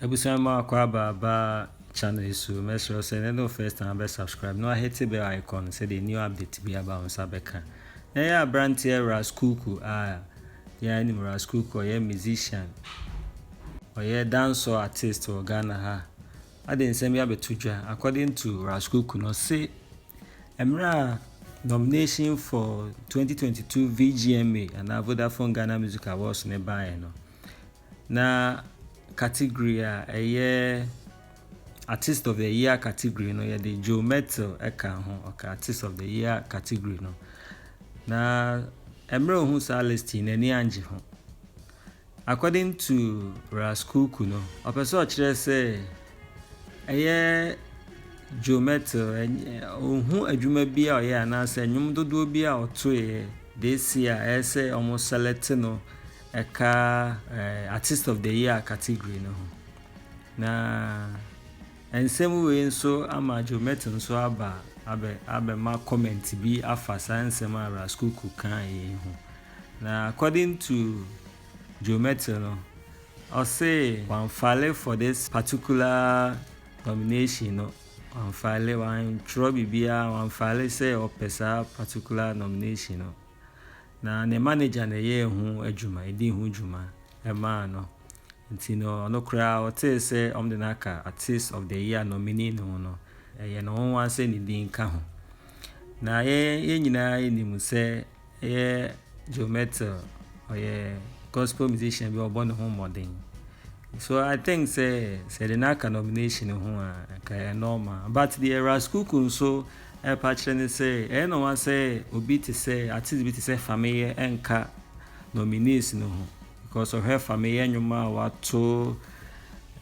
Ebusama Kwaba channel so make sure say no first time be subscribe. No hit the bell icon say the new update be about Sabeka. Na ya brand year-Ras Kuuku ya ni Ras Kuuku ya musician. Or ya dancer artist or Ghana ha. Ade nsem ya betudwa according to Ras Kuuku no say emra nomination for 2022 VGMA and Vodafone Ghana Music Awards ne buy no. Na category Artist of the Year category no the Mettle Artist of the Year category no na emre hu sa list in any anje ho according to Ras Kuuku no opeso kire say Mettle hu adwuma bia o ye na say nwum dodo bia o to this year say almost select no Artist of the Year category no na ensem we so ama Mettle nso abe ma comment bi afa ensem Ras Kuuku kan ho na according to Mettle no I say one file for this particular nomination no one file one tro bibia one file say opesa particular nomination no na ne manager na ye hu adwuma edi hu adwuma ema no ntino no kra o te say the naka Artist of the Year nominee no ye no wan say ni din ka ho na ye nyina enimu say ye Mettle or ye gospel musician bi obo no ho modern. So I think say the naka nomination ho ka normal but the Ras Kuuku so patching say no one say obi to say artist bi to say family enka nominees no because of her family nyuma wato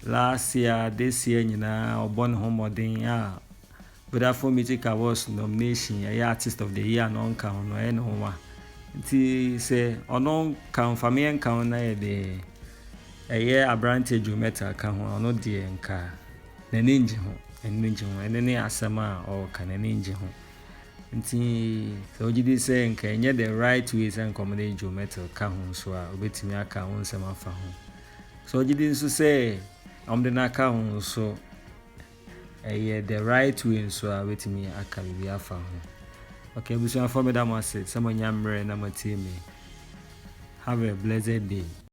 last year this year nyina obon homodin Vodafone Music Awards nomination Artist of the Year no nka no no wa nti say ono kan family enka na de abrante Mettle ka ho ono de enka na ninje ho ene asema o kana ninje ho nti so gidi say nka enye the right way say accommodate Mettle ka ho so a obetimi aka ho nsema fa ho so gidi nso say the naka ho so the right way so a obetimi aka bi afa ho okay busu afọ me da mo say samanya mre na matimi have a blessed day.